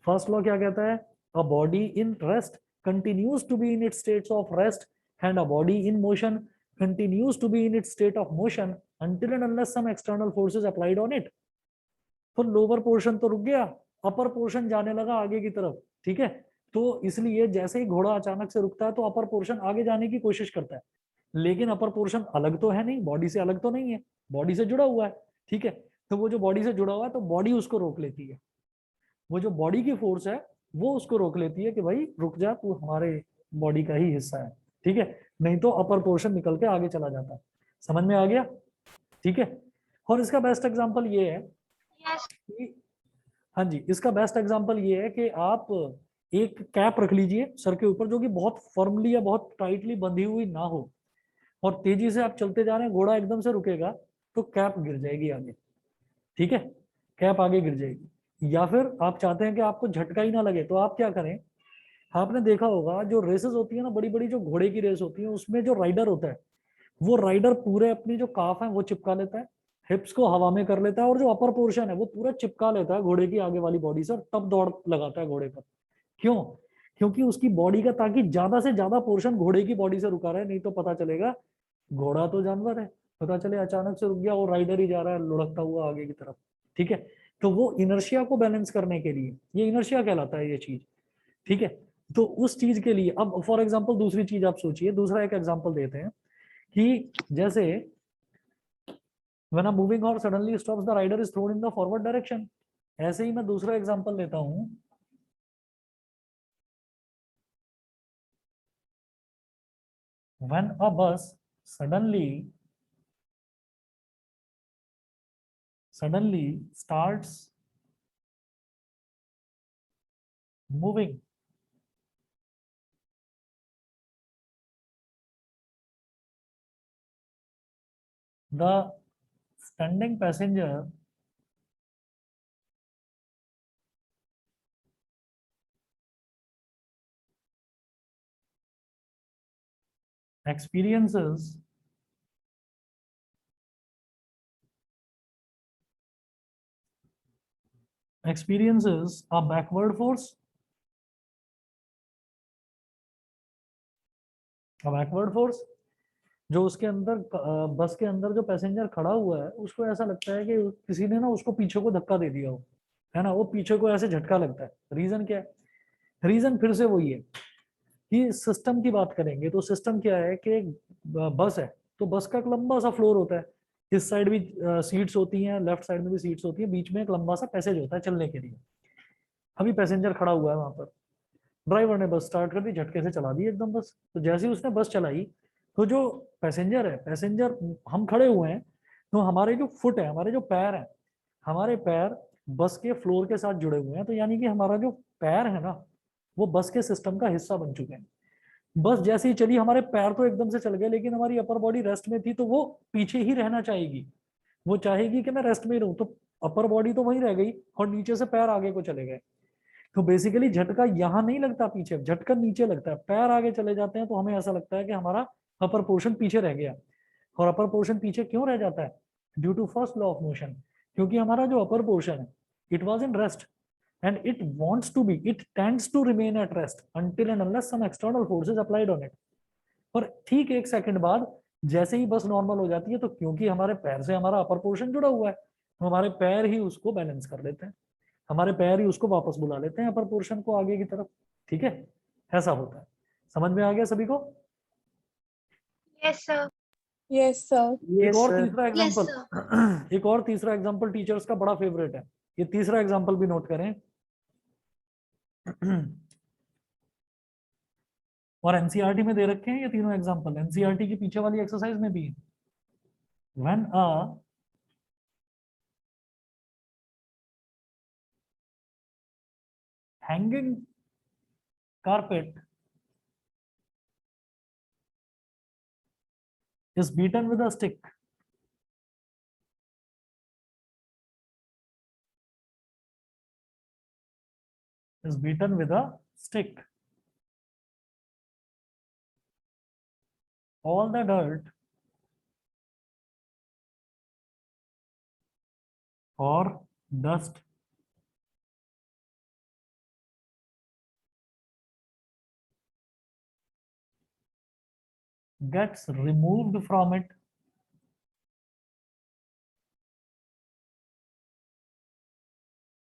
फर्स्ट लॉ क्या कहता है? A body in rest continues to be in its states of rest, and a body in motion continues to be in its state of motion until and unless some external force is applied on it. तो lower portion तो रुक गया, upper portion जाने लगा आगे की तरफ। ठीक है, तो इसलिए जैसे ही घोड़ा अचानक से रुकता है तो अपर पोर्शन आगे जाने की कोशिश करता है, लेकिन अपर पोर्शन अलग तो है नहीं, बॉडी से अलग तो नहीं है, बॉडी से जुड़ा हुआ है। ठीक है, तो वो जो बॉडी से जुड़ा हुआ है तो बॉडी उसको रोक लेती है, वो जो बॉडी की फोर्स है वो उसको रोक लेती है कि भाई रुक जा, तू हमारे बॉडी का ही हिस्सा है। ठीक है, नहीं तो अपर पोर्शन निकल के आगे चला जाता है। समझ में आ गया? ठीक है, और इसका बेस्ट एग्जांपल ये है कि, हाँ जी, इसका बेस्ट एग्जांपल ये है कि आप एक कैप रख लीजिए सर के ऊपर, जो कि बहुत फर्मली या बहुत टाइटली बंधी हुई ना हो, और तेजी से आप चलते जा रहे हैं, घोड़ा एकदम से रुकेगा तो कैप गिर जाएगी आगे, ठीक है, कैप आगे गिर जाएगी। या फिर आप चाहते हैं कि आपको झटका ही ना लगे, तो आप क्या करें, आपने देखा होगा जो रेसेस होती है ना, बड़ी बड़ी जो घोड़े की रेस होती है, उसमें जो राइडर होता है वो राइडर पूरे अपनी जो काफ है वो चिपका लेता है, हिप्स को हवा में कर लेता है, और जो अपर पोर्शन है वो पूरा चिपका लेता है घोड़े की आगे वाली बॉडी से, और तब दौड़ लगाता है घोड़े पर। क्यों? क्योंकि उसकी बॉडी का ताकि ज्यादा से ज्यादा पोर्शन घोड़े की बॉडी से रुका रहे, नहीं तो पता चलेगा घोड़ा तो जानवर है, पता चले अचानक से रुक गया और राइडर ही जा रहा है लुढ़कता हुआ आगे की तरफ, ठीक है। तो वो इनर्शिया को बैलेंस करने के लिए, ये इनर्शिया कहलाता है ये चीज, ठीक है। तो उस चीज के लिए अब फॉर एग्जांपल दूसरी चीज आप सोचिए, दूसरा एक एग्जांपल देते हैं कि जैसे when a moving horse suddenly stops, the rider is thrown in the forward direction। ऐसे ही मैं दूसरा एग्जांपल लेता हूं, when a bus suddenly starts moving, the standing passenger experiences a backward force, जो उसके अंदर बस के अंदर जो पैसेंजर खड़ा हुआ है उसको ऐसा लगता है कि किसी ने ना उसको पीछे को धक्का दे दिया हो, है ना, वो पीछे को ऐसे झटका लगता है। रीजन क्या है? रीजन फिर से वही है कि सिस्टम की बात करेंगे तो सिस्टम क्या है कि एक बस है, तो बस का एक लंबा सा फ्लोर होता है, इस साइड भी सीट्स होती हैं, लेफ्ट साइड में भी सीट्स होती है, बीच में एक लंबा सा पैसेज होता है चलने के लिए। अभी पैसेंजर खड़ा हुआ है वहां पर, ड्राइवर ने बस स्टार्ट कर दी, झटके से चला दी एकदम बस। तो जैसे ही उसने बस चलाई तो जो पैसेंजर है, पैसेंजर हम खड़े हुए हैं, तो हमारे जो फुट है, हमारे जो पैर हैं, हमारे पैर बस के फ्लोर के साथ जुड़े हुए हैं, तो यानी कि हमारा जो पैर है ना वो बस के सिस्टम का हिस्सा बन चुके हैं। बस जैसे ही चली, हमारे पैर तो एकदम से चल गए, लेकिन हमारी अपर बॉडी रेस्ट में थी, तो वो पीछे ही रहना चाहेगी, वो चाहेगी कि मैं रेस्ट में ही रहूं, तो अपर बॉडी तो वहीं रह गई और नीचे से पैर आगे को चले गए। तो बेसिकली झटका यहाँ नहीं लगता पीछे, झटका नीचे लगता है, पैर आगे चले जाते हैं तो हमें ऐसा लगता है कि हमारा अपर पोर्शन पीछे रह गया। और अपर पोर्शन पीछे क्यों रह जाता है? Due to first law of motion, क्योंकि हमारा जो अपर पोर्शन है it was in rest and it wants to be, it tends to remain at rest until and unless some external force is applied on it। और ठीक एक second बाद जैसे ही बस नॉर्मल हो जाती है, तो क्योंकि हमारे पैर से हमारा अपर पोर्शन जुड़ा हुआ है, तो हमारे पैर ही उसको बैलेंस कर लेते हैं, हमारे पैर ही उसको वापस बुला लेते हैं अपर पोर्शन को आगे की तरफ, ठीक है। ऐसा होता है, समझ में आ गया सभी को? Yes, sir. Yes, sir. एक और sir. तीसरा Yes, एग्जांपल एक और तीसरा एग्जांपल टीचर्स का बड़ा फेवरेट है, ये तीसरा एग्जांपल भी नोट करें। और एनसीईआरटी में दे रखे हैं ये तीनों एग्जांपल, एनसीईआरटी की पीछे वाली एक्सरसाइज में भी। When a hanging carpet is beaten with a stick, all the dirt or dust gets removed from it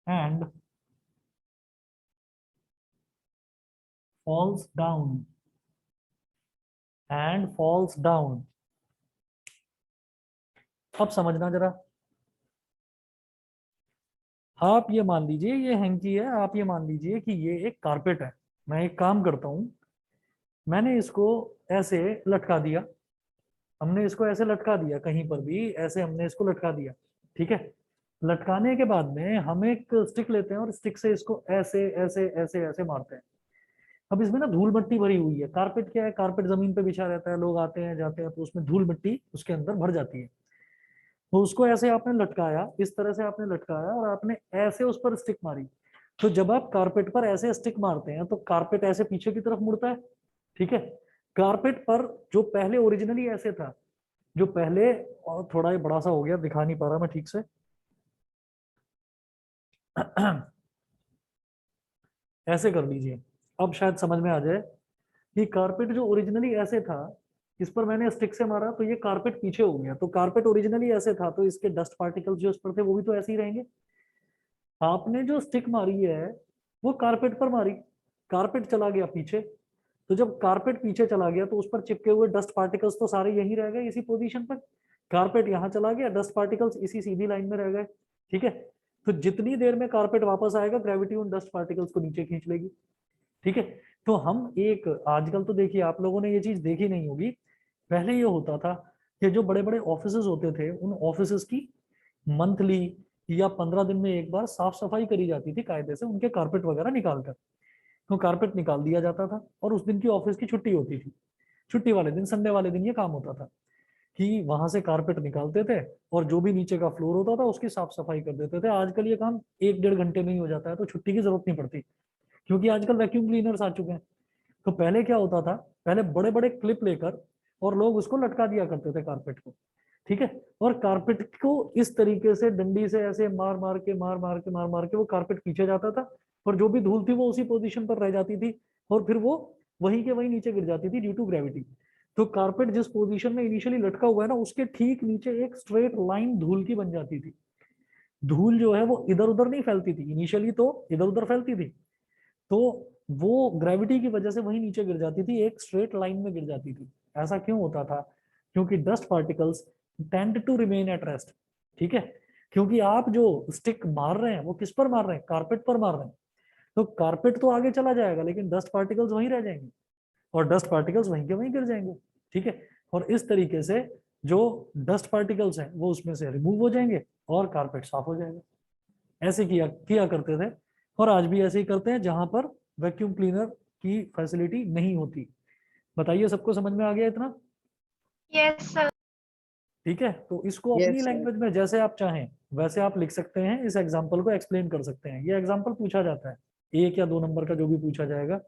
and falls down अब समझना जरा, आप ये मान लीजिए ये हैंकी है, आप ये मान लीजिए कि ये एक कारपेट है। मैं एक काम करता हूं, मैंने इसको ऐसे लटका दिया, हमने इसको ऐसे लटका दिया, कहीं पर भी ऐसे हमने इसको लटका दिया, ठीक है। लटकाने के बाद में हम एक स्टिक लेते हैं और स्टिक से इसको ऐसे ऐसे ऐसे ऐसे मारते हैं। अब इसमें ना धूल मिट्टी भरी हुई है। कारपेट क्या है, कारपेट जमीन पे बिछा रहता है, लोग आते हैं जाते हैं तो उसमें धूल मिट्टी उसके अंदर भर जाती है। तो उसको ऐसे आपने लटकाया, इस तरह से आपने लटकाया और आपने ऐसे उस पर स्टिक मारी। तो जब आप कारपेट पर ऐसे स्टिक मारते हैं तो कारपेट ऐसे पीछे की तरफ मुड़ता है, ठीक है। कारपेट पर जो पहले ओरिजिनली ऐसे था, जो पहले, और थोड़ा ये बड़ा सा हो गया, दिखा नहीं पा रहा मैं ठीक से ऐसे कर लीजिए, अब शायद समझ में आ जाए कि कारपेट जो ओरिजिनली ऐसे था, इस पर मैंने स्टिक से मारा तो ये कारपेट पीछे हो गया। तो कारपेट ओरिजिनली ऐसे था तो इसके डस्ट पार्टिकल्स जो इस पर थे वो भी तो ऐसे ही रहेंगे। आपने जो स्टिक मारी है वो कारपेट पर मारी, कारपेट चला गया पीछे। तो जब कारपेट पीछे चला गया तो उस पर चिपके हुए डस्ट पार्टिकल्स तो सारे यहीं रह गए इसी पोजीशन पर। कारपेट यहाँ चला गया, डस्ट पार्टिकल्स इसी सीधी लाइन में रह गए, ठीक है। तो जितनी देर में कारपेट वापस आएगा ग्रेविटी उन डस्ट पार्टिकल्स को नीचे खींच लेगी, ठीक है। तो हम एक, आजकल तो देखिए आप लोगों ने ये चीज देखी नहीं होगी, पहले ये होता था कि जो बड़े बड़े ऑफिसेज होते थे उन ऑफिसेज की मंथली या 15 दिन में एक बार साफ सफाई करी जाती थी कायदे से, उनके कारपेट वगैरह निकाल कर। तो कारपेट निकाल दिया जाता था और उस दिन की ऑफिस की छुट्टी होती थी। छुट्टी वाले दिन, संडे वाले दिन ये काम होता था कि वहां से कारपेट निकालते थे और जो भी नीचे का फ्लोर होता था उसकी साफ सफाई कर देते थे। आजकल ये काम 1-1.5 घंटे में ही हो जाता है, तो छुट्टी की जरूरत नहीं पड़ती क्योंकि आजकल वैक्यूम क्लीनर्स आ चुके हैं। तो पहले क्या होता था, पहले बड़े बड़े क्लिप लेकर और लोग उसको लटका दिया करते थे कारपेट को, ठीक है। और कारपेट को इस तरीके से डंडी से ऐसे मार मार के मार मार के वो कारपेट पीछे जाता था और जो भी धूल थी वो उसी पोजीशन पर रह जाती थी और फिर वो वहीं के वहीं नीचे गिर जाती थी ड्यू टू ग्रेविटी। तो कारपेट जिस पोजीशन में इनिशियली लटका हुआ है ना, उसके ठीक नीचे एक स्ट्रेट लाइन धूल की बन जाती थी। धूल जो है वो इधर उधर नहीं फैलती थी, इनिशियली तो इधर उधर फैलती थी, तो वो ग्रेविटी की वजह से वहीं नीचे गिर जाती थी, एक स्ट्रेट लाइन में गिर जाती थी। ऐसा क्यों होता था? क्योंकि dust particles tend to remain at rest, ठीक है। क्योंकि आप जो स्टिक मार रहे हैं वो किस पर मार रहे हैं, कारपेट पर मार रहे हैं। तो कारपेट तो आगे चला जाएगा लेकिन डस्ट पार्टिकल्स वहीं रह जाएंगे और डस्ट पार्टिकल्स वहीं के वहीं गिर जाएंगे, ठीक है। और इस तरीके से जो डस्ट पार्टिकल्स हैं वो उसमें से रिमूव हो जाएंगे और कारपेट साफ हो जाएगा। ऐसे किया किया करते थे और आज भी ऐसे ही करते हैं जहां पर वैक्यूम क्लीनर की फैसिलिटी नहीं होती। बताइए, सबको समझ में आ गया इतना? Yes, sir. ठीक है, तो इसको Yes, अपनी sir. लैंग्वेज में जैसे आप चाहें वैसे आप लिख सकते हैं, इस एग्जाम्पल को एक्सप्लेन कर सकते हैं। ये एग्जाम्पल पूछा जाता है 1 या 2 नंबर का, जो भी पूछा जाएगा।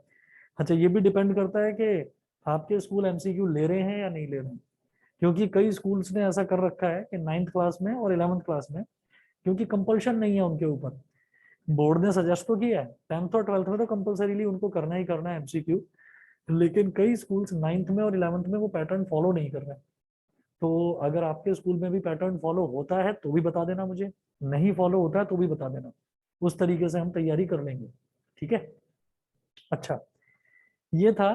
अच्छा, ये भी डिपेंड करता है कि आपके स्कूल एमसीक्यू ले रहे हैं या नहीं ले रहे हैं, क्योंकि कई स्कूल्स ने ऐसा कर रखा है कि 9th क्लास में और 11th क्लास में, क्योंकि कंपल्शन नहीं है उनके ऊपर, बोर्ड ने सजेस्ट तो किया है 10th और 12th में तो कंपलसरीली उनको करना ही करना है एमसीक्यू, लेकिन कई स्कूल्स 9th में और 11th में वो पैटर्न फॉलो नहीं कर रहे हैं। तो अगर आपके स्कूल में भी पैटर्न फॉलो होता है तो भी बता देना मुझे, नहीं फॉलो होता है तो भी बता देना, उस तरीके से हम तैयारी कर लेंगे, ठीक है। अच्छा, ये था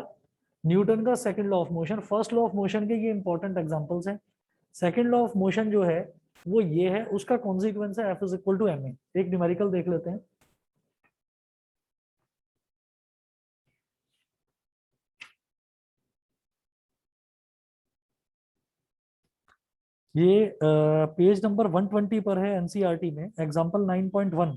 न्यूटन का second law of motion. First law of motion के ये इंपॉर्टेंट एग्जांपल्स हैं। सेकंड लॉ ऑफ मोशन जो है वो ये है, उसका कॉन्सिक्वेंस है F is equal to ma। एक न्यूमेरिकल देख लेते हैं। ये पेज नंबर 120 पर है एनसीईआरटी में, example 9.1।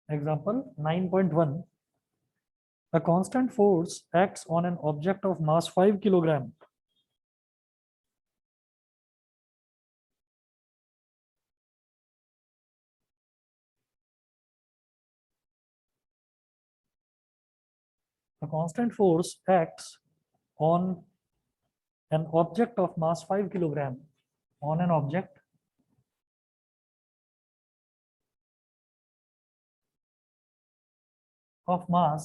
Example 9.1. A constant force acts on an object of mass 5 kilogram. A constant force acts on an object of mass 5 kilogram, on an object of mass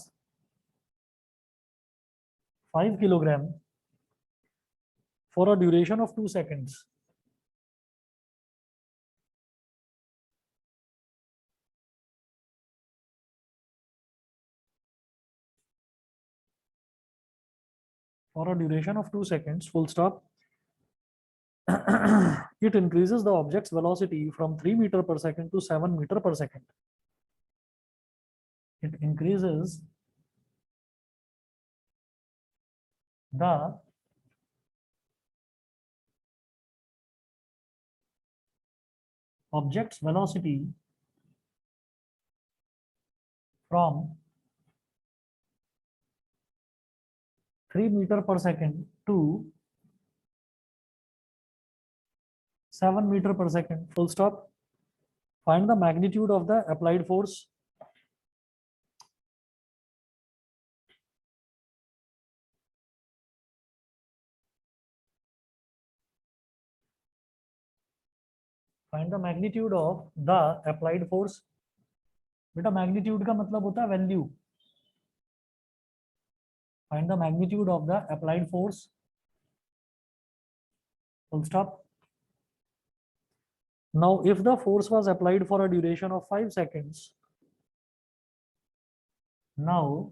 5 kilogram for a duration of 2 seconds. For a duration of 2 seconds, full stop. It increases the object's velocity from 3 meter per second to 7 meter per second. it increases the object's velocity from 3 meter per second to 7 meter per second. Full stop. Find the magnitude of the applied force. Find the magnitude of the applied force. बेटा magnitude का मतलब होता है value. Find the magnitude of the applied force. Full stop. Now, if the force was applied for a duration of 5 seconds, now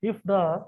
if the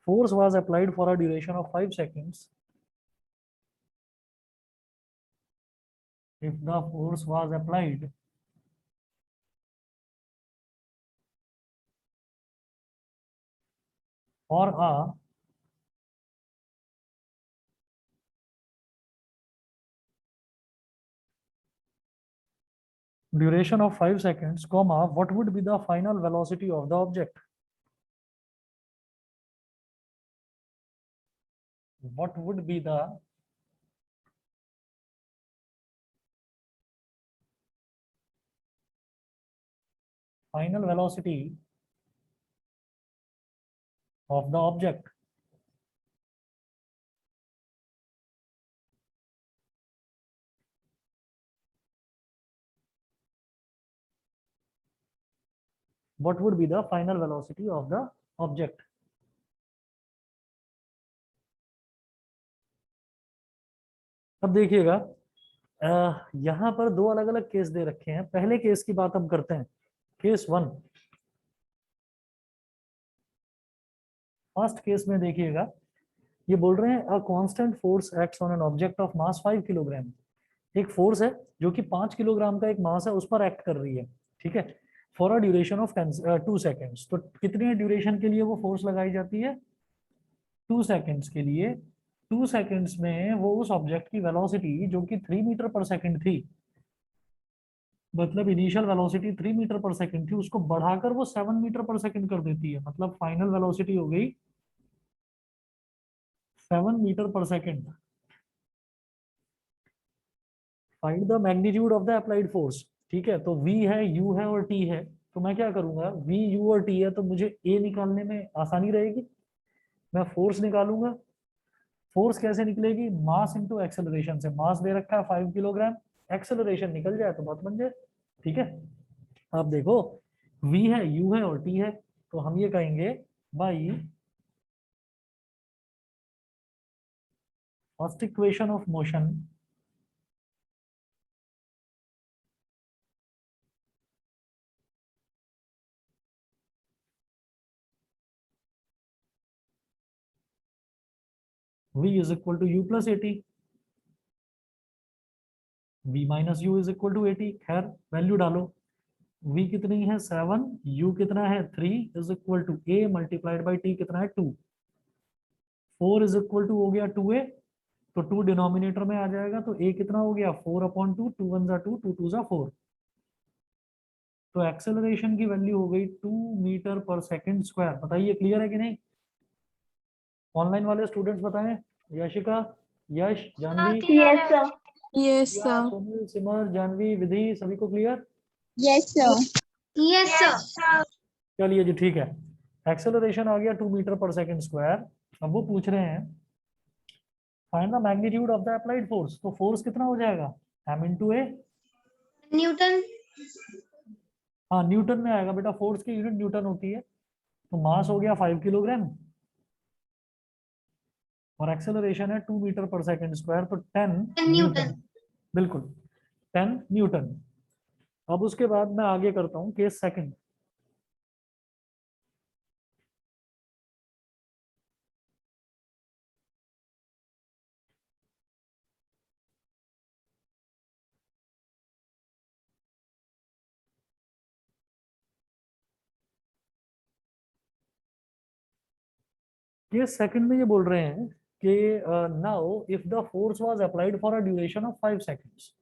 force was applied for a duration of 5 seconds, if the force was applied for a duration of 5 seconds, comma, what would be the final velocity of the object? What would be the final velocity of the object? What would be the final velocity of the object? अब देखिएगा, यहाँ पर दो अलग अलग case दे रखे हैं. पहले केस की बात हम करते हैं. केस 1. फर्स्ट केस में देखिएगा, ये बोल रहे हैं a constant force acts on an object of mass 5 kilogram. एक फोर्स है जो कि 5 किलोग्राम का एक मास है, उस पर एक्ट कर रही है. ठीक है, for a duration of 2 seconds. तो कितने ड्यूरेशन के लिए वो फोर्स लगाई जाती है? 2 सेकेंड्स के लिए. 2 सेकेंड्स में वो उस ऑब्जेक्ट की वेलोसिटी जो कि 3 मीटर पर सेकेंड थी, मतलब इनिशियल वेलोसिटी 3 मीटर पर सेकेंड थी, उसको बढ़ाकर वो 7 मीटर पर सेकेंड कर देती है. मतलब फाइनल वेलोसिटी हो गई 7 मीटर पर second. Find the magnitude of the applied force. ठीक है, तो V है, U है और T है. तो मैं क्या करूंगा, V, U और T है तो मुझे A निकालने में आसानी रहेगी. मैं फोर्स निकालूंगा. फोर्स कैसे निकलेगी? मास इंटू एक्सेलरेशन से. मास दे रखा है 5 किलोग्राम, एक्सेलरेशन निकल जाए तो बात बन जाए. ठीक है, अब देखो V है, U है और T है, तो हम ये कहेंगे by first equation of motion V is equal to U plus AT. V minus U is equal to AT. खैर वैल्यू डालो. V कितनी है 7, U कितना है 3 is equal to A multiplied by T कितना है 2. 4 is equal to हो गया 2A, तो 2 डिनोमिनेटर में आ जाएगा, तो A कितना हो गया 4/2, 2 1 जा 2, 2 2 जा 4. तो एक्सेलरेशन की वैल्यू हो गई 2 मीटर पर सेकंड स्क्वायर. बताइए क्लियर है कि नहीं? ऑनलाइन वाले स्टूडेंट्स बताएं. यशिका, यश, जानवी, Yes, sir. Yes, प्रिया, sir. सोनल, सिमर, जानवी, विधि, सभी को क्लियर? Yes, sir. चलिए जी, ठीक है. एक्सेलरेशन आ गया 2 मीटर पर सेकंड स्क्वायर. अब वो पूछ रहे हैं find the magnitude of the applied force. तो फोर्स कितना हो जाएगा? m into a. Newton. हाँ न्यूटन में आएगा बेटा, फोर्स की यूनिट न्यूटन होती है। तो मास हो गया 5 किलोग्राम और एक्सेलरेशन है 2 मीटर पर सेकंड स्क्वायर, तो 10 न्यूटन। बिल्कुल 10 न्यूटन। अब उसके बाद मैं आगे करता हूँ केस सेकंड। केस सेकंड में ये बोल रहे हैं कि now if the force was applied for a duration of 5 seconds.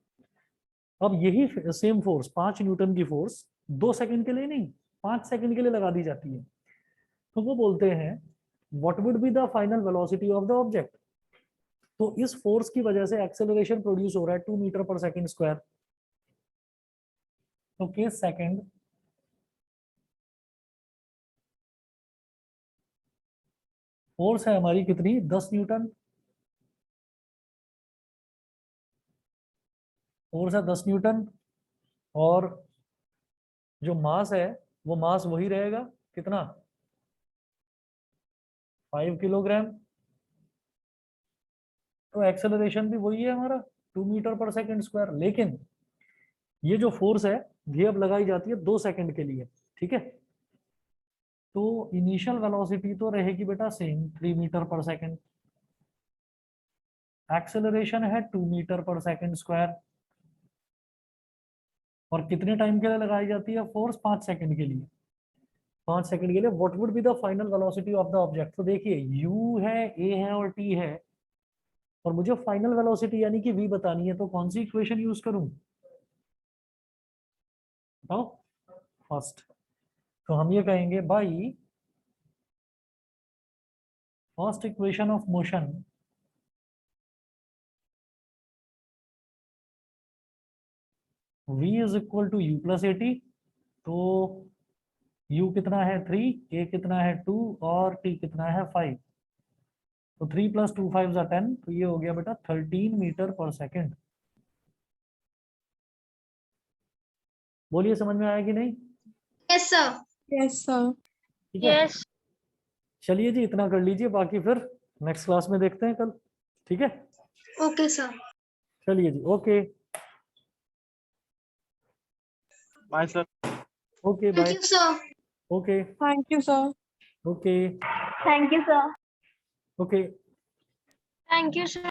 अब यही सेम फोर्स 5 न्यूटन की फोर्स 2 सेकंड के लिए नहीं 5 सेकंड के लिए लगा दी जाती है, तो वो बोलते हैं what would be the final velocity of the object. तो इस फोर्स की वजह से एक्सेलरेशन प्रोड्यूस हो रहा है 2 मीटर पर सेकंड स्क्वायर। तो केस सेकंड, फोर्स है हमारी कितनी 10 न्यूटन, फोर्स है 10 न्यूटन, और जो मास है वो मास वही रहेगा कितना 5 किलोग्राम। तो एक्सेलरेशन भी वही है हमारा 2 मीटर पर सेकंड स्क्वायर, लेकिन ये जो फोर्स है ये अब लगाई जाती है 2 सेकंड के लिए, ठीक है। तो इनिशियल वेलोसिटी तो रहेगी बेटा same 3 metre per second, acceleration है 2 मीटर पर सेकंड स्क्वायर, और कितने टाइम के लिए लगाई जाती है फोर्स 5 सेकंड के लिए। 5 सेकंड के लिए what would be the final velocity of the object. तो देखिए u है, a है और t है, और मुझे फाइनल वेलोसिटी यानी कि v बतानी है, तो कौन सी इक्वेशन यूज करूं बताओ। फर्स्ट, तो हम ये कहेंगे by first equation of motion v is equal to u plus a t. तो u कितना है 3, a कितना है 2 और t कितना है 5। तो 3 + 2 5 = 10, तो ये हो गया बेटा 13 मीटर पर सेकंड। बोलिए समझ में आया कि नहीं। Yes, sir. Yes, sir. ठीक है, चलिए जी इतना कर लीजिए, बाकी फिर नेक्स्ट क्लास में देखते हैं कल, ठीक है। Okay, sir. चलिए जी, okay bye sir. Okay Thank bye, you, sir. Okay Thank you, sir. Okay Thank you, sir. Okay. Thank you, sir.